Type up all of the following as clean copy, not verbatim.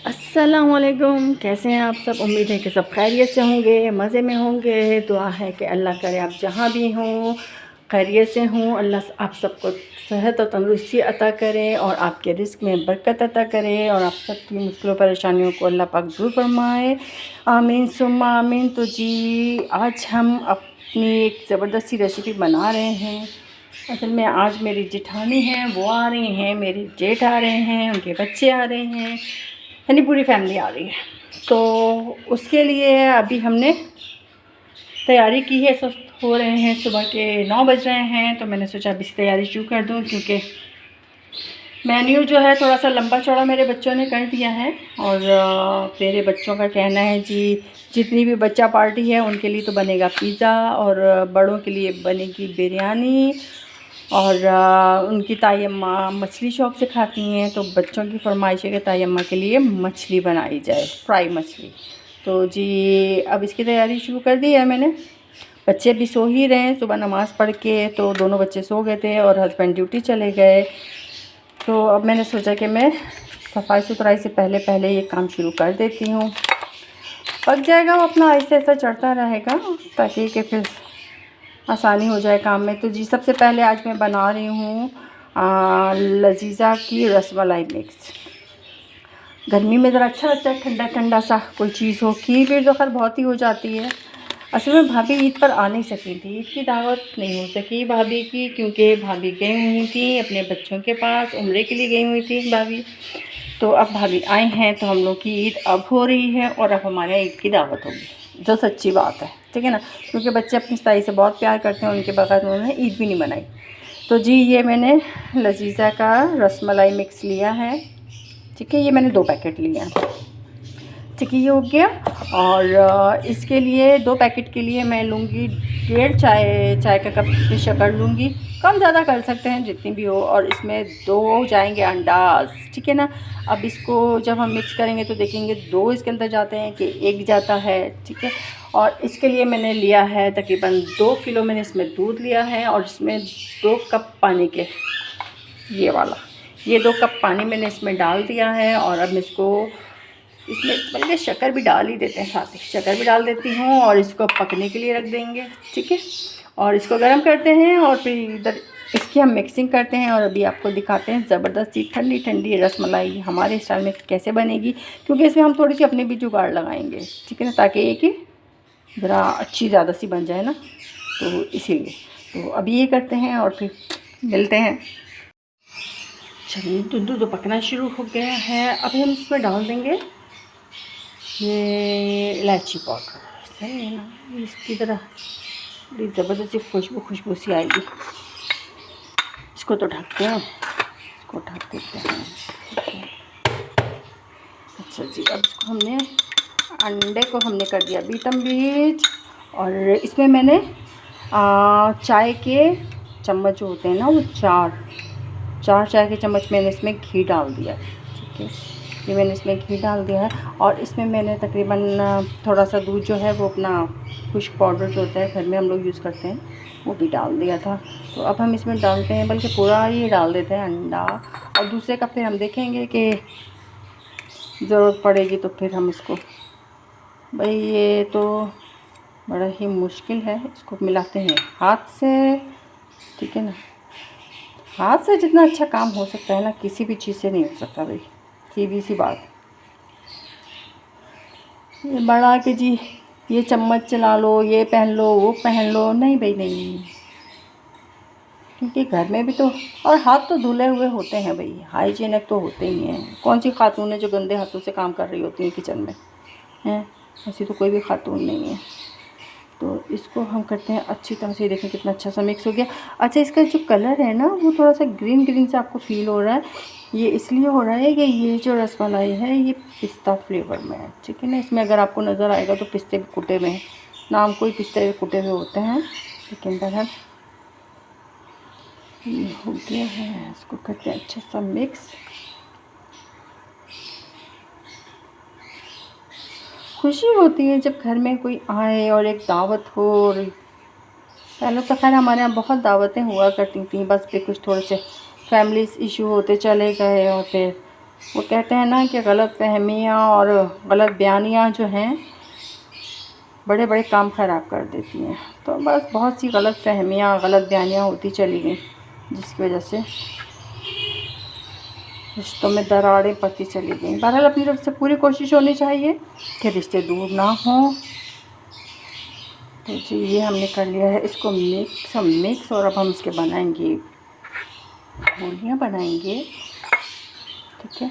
अस्सलामुअलैकुम, कैसे हैं आप सब। उम्मीद है कि सब खैरियत से होंगे, मज़े में होंगे। दुआ है कि अल्लाह करे आप जहाँ भी हों खैरियत से हों। अल्लाह आप सबको सेहत और तंदुरुस्ती अता करे और आपके रिज़्क में बरकत अता करे और आप सबकी मुश्किलों परेशानियों को अल्लाह पाक दूर फरमाए। आमीन सुम्मा आमीन। तो जी, आज हम अपनी एक ज़बरदस्ती रेसिपी बना रहे हैं। असल में आज मेरी जेठानी हैं, वो आ रही हैं, मेरे जेठ आ रहे हैं, उनके बच्चे आ रहे हैं, यानी पूरी फैमिली आ रही है। तो उसके लिए अभी हमने तैयारी की है। सब हो रहे हैं, सुबह के 9 बज रहे हैं, तो मैंने सोचा अभी से तैयारी शुरू कर दूं, क्योंकि मेन्यू जो है थोड़ा सा लंबा चौड़ा मेरे बच्चों ने कर दिया है। और मेरे बच्चों का कहना है जी, जितनी भी बच्चा पार्टी है उनके लिए तो बनेगा पिज़्ज़ा और बड़ों के लिए बनेगी बिरयानी। और उनकी ताई अम्मा मछली शौक़ से खाती हैं, तो बच्चों की फरमाइश है कि ताई अम्मा के लिए मछली बनाई जाए, फ्राई मछली। तो जी, अब इसकी तैयारी शुरू कर दी है मैंने। बच्चे भी सो ही रहे हैं, सुबह नमाज़ पढ़ के तो दोनों बच्चे सो गए थे और हस्बैंड ड्यूटी चले गए। तो अब मैंने सोचा कि मैं सफाई सुथराई से पहले पहले ये काम शुरू कर देती हूँ। पक जाएगा वो अपना, ऐसे ऐसा चढ़ता रहेगा, ताकि कि फिर आसानी हो जाए काम में। तो जी, सबसे पहले आज मैं बना रही हूँ लजीज़ा की रसमलाई मिक्स। गर्मी में ज़रा अच्छा लगता है ठंडा ठंडा सा कोई चीज़ हो। खीर वीर तो खैर बहुत ही हो जाती है। असल में भाभी ईद पर आ नहीं सकी थी, ईद की दावत नहीं हो सकी भाभी की, क्योंकि भाभी गई हुई थी अपने बच्चों के पास, उम्रे के लिए गई हुई थी भाभी। तो अब भाभी आए हैं, तो हम लोग की ईद अब हो रही है और अब हमारे यहाँ ईद की दावत होगी, जो सच्ची बात है, ठीक है ना। क्योंकि बच्चे अपनी ताई से बहुत प्यार करते हैं, उनके बगैर उन्होंने ईद भी नहीं मनाई। तो जी, ये मैंने लजीज़ा का रसमलाई मिक्स लिया है, ठीक है। ये मैंने 2 पैकेट लिए हैं, ठीक है, ये हो गया। और इसके लिए 2 पैकेट के लिए मैं लूँगी 1.5 चाय का कप की शक्कर लूँगी। कम ज़्यादा कर सकते हैं जितनी भी हो। और इसमें 2 जाएंगे अंडाज़, ठीक है ना। अब इसको जब हम मिक्स करेंगे तो देखेंगे 2 इसके अंदर जाते हैं कि 1 जाता है, ठीक है। और इसके लिए मैंने लिया है तकरीबन 2 किलो मैंने इसमें दूध लिया है और इसमें 2 कप पानी के, ये 2 कप पानी मैंने इसमें डाल दिया है। और अब इसको इसमें बल्कि शक्कर भी डाल ही देते हैं, साथ ही शक्कर भी डाल देती हूँ और इसको पकने के लिए रख देंगे, ठीक है। और इसको गर्म करते हैं और फिर इधर इसकी हम मिक्सिंग करते हैं। और अभी आपको दिखाते हैं ज़बरदस्ती ठंडी ठंडी रसमलाई हमारे स्टाइल में कैसे बनेगी, क्योंकि इसमें हम थोड़ी सी अपने भी जुगाड़ लगाएंगे, ठीक है ना, ताकि ये कि ज़रा अच्छी ज़्यादा सी बन जाए ना, तो इसीलिए। तो अभी ये करते हैं और फिर मिलते हैं। चलिए, दूध तो पकना शुरू हो गया है। अभी हम इसमें डाल देंगे ये इलायची पाउडर, सही है ना। इसकी तरह बड़ी ज़बरदस्ती खुशबू सी आएगी। इसको तो ढकते हैं, इसको ढक देते हैं, ठीक है। अच्छा जी, अब इसको हमने अंडे को हमने कर दिया बीटम बीट। और इसमें मैंने चाय के चम्मच जो होते हैं ना, वो 4 चाय के चम्मच मैंने इसमें घी डाल दिया, ठीक है। ये मैंने इसमें घी डाल दिया है। और इसमें मैंने तकरीबन थोड़ा सा दूध जो है वो अपना खुश्क पाउडर जो होता है घर में हम लोग यूज़ करते हैं, वो भी डाल दिया था। तो अब हम इसमें डालते हैं, बल्कि पूरा ये डाल देते हैं अंडा। और दूसरे का फिर हम देखेंगे कि ज़रूरत पड़ेगी तो फिर हम इसको, भाई ये तो बड़ा ही मुश्किल है, इसको मिलाते हैं हाथ से, ठीक है ना। हाथ से जितना अच्छा काम हो सकता है ना, किसी भी चीज़ से नहीं हो सकता भाई, सीधी सी बात। ये बड़ा कि जी ये चम्मच चला लो, ये पहन लो, वो पहन लो, नहीं भाई नहीं। क्योंकि घर में भी तो, और हाथ तो धुले हुए होते हैं भाई, हाइजीनिक तो होते ही हैं। कौन सी खातून है जो गंदे हाथों से काम कर रही होती है किचन में, हैं? ऐसी तो कोई भी खातून नहीं है। तो इसको हम करते हैं अच्छी तरह से। देखें कितना अच्छा सा मिक्स हो गया। अच्छा, इसका जो कलर है ना, वो थोड़ा सा ग्रीन ग्रीन से आपको फील हो रहा है। ये इसलिए हो रहा है कि ये जो रसमलाई है ये पिस्ता फ्लेवर में है, ठीक है ना। इसमें अगर आपको नज़र आएगा तो पिस्ते भी कुटे हुए हैं, नाम कोई पिस्ते कुटे हुए होते हैं, लेकिन बहरहाल ये हो गया है। इसको करते हैं अच्छा सा मिक्स। खुशी होती है जब घर में कोई आए और एक दावत हो। और पहले तो खैर हमारे यहाँ बहुत दावतें हुआ करती थी, बस फिर कुछ थोड़े से फैमिली इशू होते चले गए और फिर वो कहते हैं ना कि गलत फहमियाँ और गलत बयानियाँ जो हैं बड़े बड़े काम ख़राब कर देती हैं। तो बस बहुत सी गलत फहमियाँ, गलत बयानियाँ होती चली गई, जिसकी वजह से रिश्तों में दरारें पड़ती चली गई। बहरहाल अपनी तरफ से पूरी कोशिश होनी चाहिए कि रिश्ते दूर ना हों। तो जी ये हमने कर लिया है, इसको मिक्स और अब हम इसके बनाएंगे, गोलियाँ बनाएंगे। ठीक है,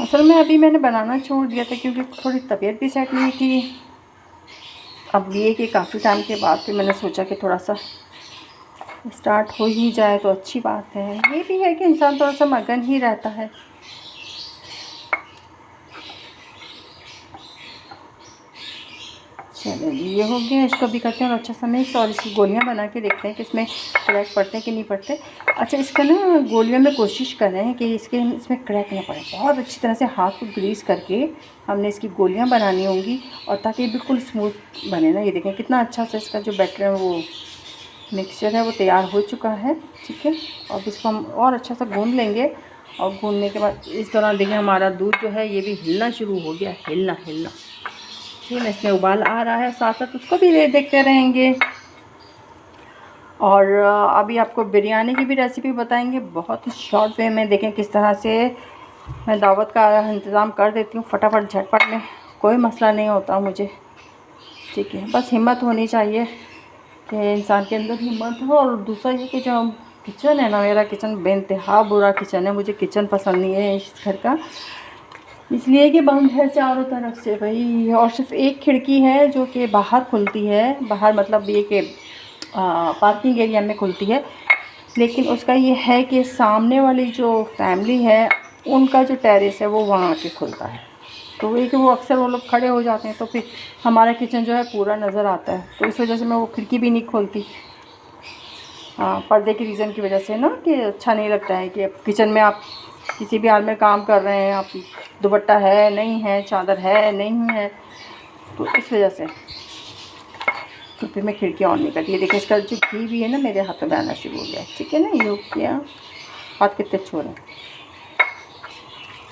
असल में अभी मैंने बनाना छोड़ दिया था क्योंकि थोड़ी तबीयत भी सेट नहीं थी। अब ये कि काफ़ी टाइम के बाद फिर मैंने सोचा कि थोड़ा सा स्टार्ट हो ही जाए तो अच्छी बात है। ये भी है कि इंसान थोड़ा सा मगन ही रहता है। चलो ये हो गया, इसको भी करते हैं और अच्छा सा मिक्स, और इसकी गोलियां बना के देखते हैं कि इसमें क्रैक पड़ते हैं कि नहीं पड़ते। अच्छा, इसका ना गोलियों में कोशिश करें कि इसमें क्रैक ना पड़े। बहुत अच्छी तरह से हाथ को ग्रीस करके हमने इसकी गोलियां बनानी होंगी, और ताकि बिल्कुल स्मूथ बने ना। ये देखें कितना अच्छा सा इसका जो बैटर है, वो मिक्सचर है, वो तैयार हो चुका है। ठीक है, अब इसको हम और अच्छा सा गूँध लेंगे, और गूँधने के बाद इस दौरान देखिए हमारा दूध जो है ये भी हिलना शुरू हो गया, हिलना। ठीक है, इसमें उबाल आ रहा है, साथ साथ उसको भी देखते रहेंगे। और अभी आपको बिरयानी की भी रेसिपी बताएंगे बहुत ही शॉर्ट वे में। देखें किस तरह से मैं दावत का इंतज़ाम कर देती हूँ फटाफट झटपट में, कोई मसला नहीं होता मुझे। ठीक है, बस हिम्मत होनी चाहिए कि इंसान के अंदर हिम्मत हो। और दूसरा ये कि जो किचन है ना, मेरा किचन बेइंतहा बुरा किचन है, मुझे किचन पसंद नहीं है इस घर का, इसलिए कि बंद है चारों तरफ से भाई। और सिर्फ एक खिड़की है जो कि बाहर खुलती है, बाहर मतलब ये कि पार्किंग एरिया में खुलती है। लेकिन उसका ये है कि सामने वाली जो फैमिली है उनका जो टेरेस है वो वहाँ आके खुलता है। तो ये कि वो अक्सर वो लोग खड़े हो जाते हैं, तो फिर हमारा किचन जो है पूरा नज़र आता है। तो इस वजह से मैं वो खिड़की भी नहीं खोलती। हाँ, पर्दे की रीज़न की वजह से ना, कि अच्छा नहीं लगता है कि किचन में आप किसी भी हाल में काम कर रहे हैं, आप दुपट्टा है नहीं है, चादर है नहीं है, तो इस वजह से तो फिर मैं खिड़की ऑन नहीं करती। देखिए इसका जो घी भी है ना मेरे हाथ में आना शुरू हो गया। ठीक है ना, ये हो गया, हाथ कितने छोड़े।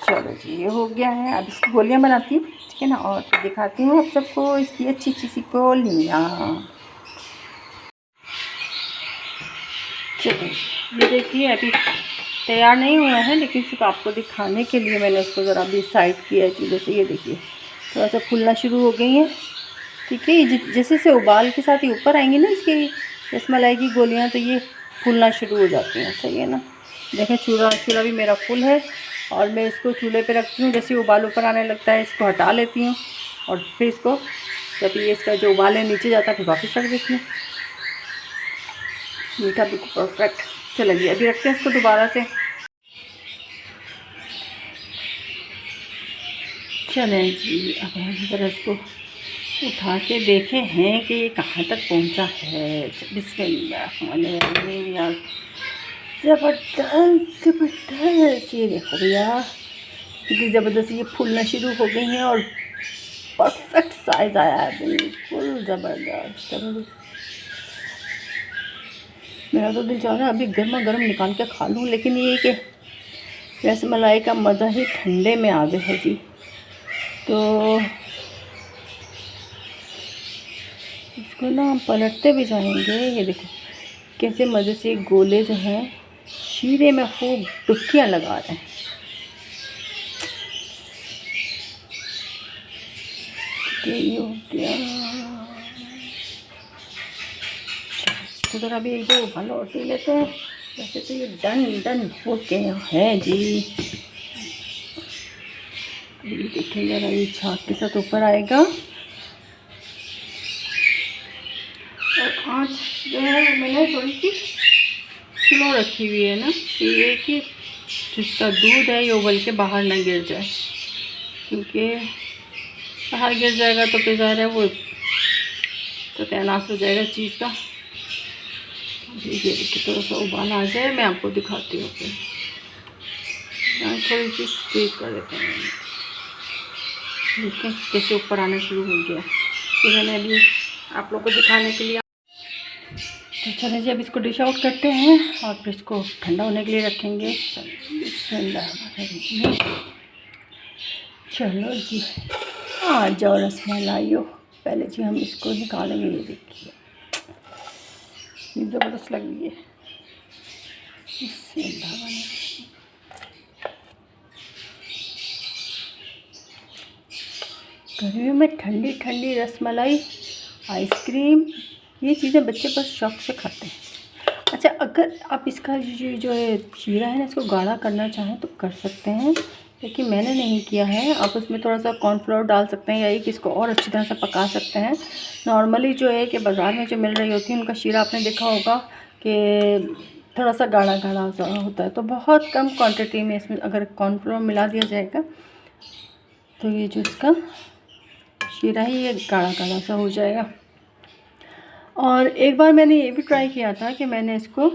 चलो जी ये हो गया है, अब इसकी गोलियाँ बनाती हूँ। ठीक है ना, और फिर दिखाती हूँ आप सबको इसकी अच्छी अच्छी सी गोलियाँ। चलो ये देखिए अभी तैयार नहीं हुआ है, लेकिन सिर्फ आपको दिखाने के लिए मैंने उसको ज़रा भी साइड किया है चीज़ों से। ये देखिए थोड़ा सा फूलना शुरू हो गई है। ठीक है, जैसे से उबाल के साथ ही ऊपर आएंगी ना इसकी रसमलाई की गोलियाँ, तो ये फूलना शुरू हो जाती हैं। सही है ना, देखें चूल्हा भी मेरा फुल है, और मैं इसको चूल्हे पे रखती हूँ। जैसे उबाल ऊपर आने लगता है इसको हटा लेती हूँ, और फिर इसको जब ये इसका जो उबाल है नीचे जाता है फिर वापस रख देती हूँ। मीठा बिल्कुल परफेक्ट। चलिए अभी रखते हैं इसको दोबारा से। चलें जी, अब हम ज़रा इसको उठा के देखे हैं कि ये कहाँ तक पहुँचा है। बिस्मिल्लाह, यार ज़बरदस्त ज़बरदस्त। ये देखो भैया कितनी ज़बरदस्त ये फूलना शुरू हो गई हैं, और परफेक्ट साइज़ आया है, बिल्कुल ज़बरदस्त ज़बरदस्त। मेरा तो दिल चाह रहा है अभी गर्मा गर्म निकाल के खा लूँ, लेकिन ये कि रसमलाई का मज़ा ही ठंडे में आ गया है जी। तो इसको ना हम पलटते भी जाएंगे। ये देखो कैसे मज़े से गोले जो हैं शीरे में खूब डुबकियाँ लगा रहे हैं। ये हो गया, तो ज़रा भी एक दो उबाल और पी लेते हैं। वैसे तो ये डन हो गया है जी। ये देखिए ज़रा ये छाक के साथ ऊपर आएगा, और आँच जो है मैंने थोड़ी सी स्लो रखी हुई है ना, ये कि जिसका दूध है ये उबल के बाहर ना गिर जाए, क्योंकि बाहर गिर जाएगा तो फिर ज़ाहिर है वो सत्यानाश हो जाएगा चीज़ का। ये देखिए थोड़ा सा उबाल आ जाए, मैं आपको दिखाती हूँ। फिर थोड़ी सी तेज़ कर देते हैं। ठीक है, कैसे ऊपर आना शुरू हो गया। फिर मैंने अभी आप लोगों को दिखाने के लिए तो चलिए जी अब इसको डिश आउट करते हैं और फिर इसको ठंडा होने के लिए रखेंगे। चलो जी आ जाओ रसमलाइयो। पहले जी हम इसको निकालेंगे। ये देखिए ज़बरदस्त लग रही है। गर्मियों में ठंडी ठंडी रसमलाई, आइसक्रीम, ये चीज़ें बच्चे बस शौक़ से खाते हैं। अच्छा, अगर आप इसका जो है शीरा है ना, इसको गाढ़ा करना चाहें तो कर सकते हैं, लेकिन मैंने नहीं किया है। आप उसमें थोड़ा सा कॉर्नफ्लोर डाल सकते हैं या एक इसको और अच्छी तरह से पका सकते हैं। नॉर्मली जो है कि बाज़ार में जो मिल रही होती है उनका शीरा आपने देखा होगा कि थोड़ा सा गाढ़ा गाढ़ा सा होता है, तो बहुत कम क्वांटिटी में इसमें अगर कॉर्नफ्लोर मिला दिया जाएगा तो ये जो इसका शीरा ही ये गाढ़ा गाढ़ा सा हो जाएगा। और एक बार मैंने ये भी ट्राई किया था कि मैंने इसको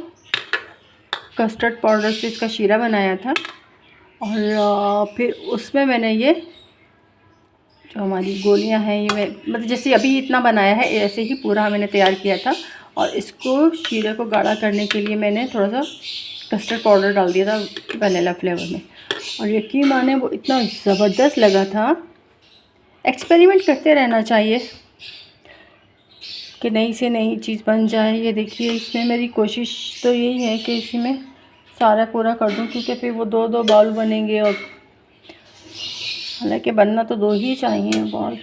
कस्टर्ड पाउडर से इसका शीरा बनाया था और फिर उसमें मैंने ये जो हमारी गोलियां हैं ये मतलब जैसे अभी इतना बनाया है ऐसे ही पूरा मैंने तैयार किया था। और इसको शीरे को गाढ़ा करने के लिए मैंने थोड़ा सा कस्टर्ड पाउडर डाल दिया था वनीला फ्लेवर में, और यकीन माने वो इतना ज़बरदस्त लगा था। एक्सपेरिमेंट करते रहना चाहिए कि नई से नई चीज़ बन जाए। ये देखिए इसमें मेरी कोशिश तो यही है कि इसी में सारा पूरा कर दूं, क्योंकि फिर वो दो बाउल बनेंगे, और हालांकि बनना तो दो ही चाहिए बाउल,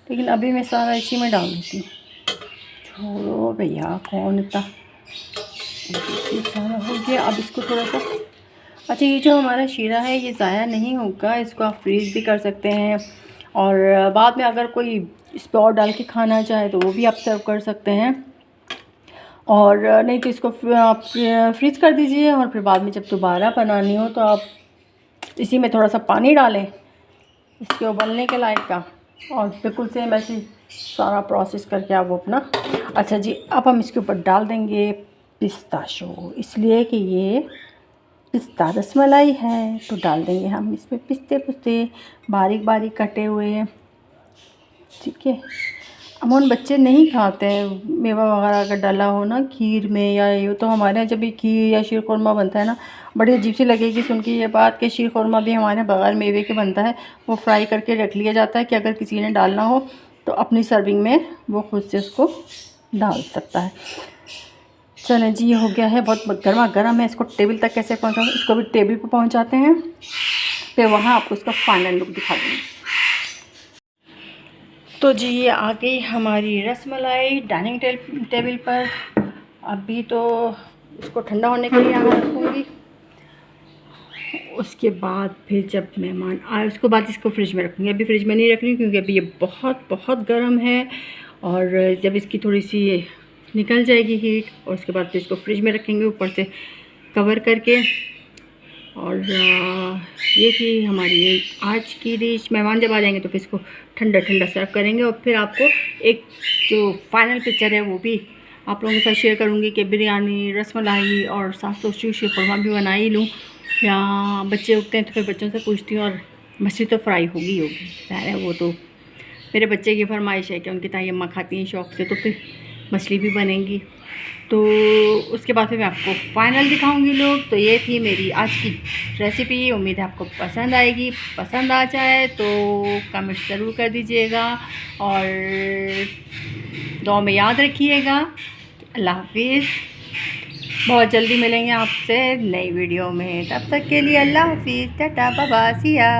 लेकिन अभी मैं सारा इसी में डाल देती हूँ। छोड़ो भैया कौन इतना, सारा हो गया। अब इसको थोड़ा सा, अच्छा ये जो हमारा शीरा है ये ज़ाया नहीं होगा, इसको आप फ्रीज़ भी कर सकते हैं और बाद में अगर कोई इस पर और डाल के खाना चाहे तो वो भी आप सर्व कर सकते हैं, और नहीं तो इसको आप फ्रीज़ कर दीजिए और फिर बाद में जब दोबारा बनानी हो तो आप इसी में थोड़ा सा पानी डालें इसके उबलने के लायक का, और बिल्कुल सेम ऐसे सारा प्रोसेस करके आप वो अपना। अच्छा जी अब हम इसके ऊपर डाल देंगे पिस्ताशो, इसलिए कि ये पिस्ता रसमलाई है तो डाल देंगे हम इसमें पिस्ते बारीक बारीक कटे हुए। ठीक है, अमूमन बच्चे नहीं खाते हैं मेवा वगैरह अगर डाला हो ना खीर में या ये, तो हमारे यहाँ जब भी खीर या शीर खुरमा बनता है ना, बड़ी अजीब सी लगेगी सुन के ये बात कि शीर खुरमा भी हमारे यहाँ बगैर मेवे के बनता है। वो फ्राई करके रख लिया जाता है कि अगर किसी ने डालना हो तो अपनी सर्विंग में वो खुद से उसको डाल सकता है। चलें जी ये हो गया है, बहुत गर्मा गर्म है। इसको टेबल तक कैसे पहुँचाऊँ, इसको भी टेबल पर पहुँचाते हैं, फिर वहाँ आपको इसका फाइनल लुक दिखा देंगे। तो जी ये आ गई हमारी रसमलाई डाइनिंग टेबल पर। अभी तो इसको ठंडा होने के लिए यहाँ रखूँगी, उसके बाद फिर जब मेहमान आए उसके बाद इसको फ्रिज में रखूँगी। अभी फ्रिज में नहीं रख रही क्योंकि अभी ये बहुत गर्म है, और जब इसकी थोड़ी सी निकल जाएगी हीट और उसके बाद फिर इसको फ्रिज में रखेंगे ऊपर से कवर करके। और ये थी हमारी आज की डिश। मेहमान जब आ जाएंगे तो फिर इसको ठंडा ठंडा सर्व करेंगे, और फिर आपको एक जो फाइनल पिक्चर है वो भी आप लोगों के साथ शेयर करूँगी कि बिरयानी, रसमलाई और साथ सोचती हूँ शीर खुरमा भी बना ही लूँ, या बच्चे उठते हैं तो फिर बच्चों से पूछती हूँ। और मछली तो फ्राई होगी ज़ाहिर है, वो तो मेरे बच्चे की फरमाइश है कि उनकी ताई अम्मा खाती हैं शौक़ से, तो फिर मछली भी बनेंगी। तो उसके बाद फिर मैं आपको फाइनल दिखाऊंगी लोग। तो ये थी मेरी आज की रेसिपी, उम्मीद है आपको पसंद आएगी। पसंद आ जाए तो कमेंट ज़रूर कर दीजिएगा और दुआ में याद रखिएगा। अल्लाह हाफिज़, बहुत जल्दी मिलेंगे आपसे नई वीडियो में, तब तक के लिए अल्लाह हाफिज़, टाटा बाय बाय, सिया।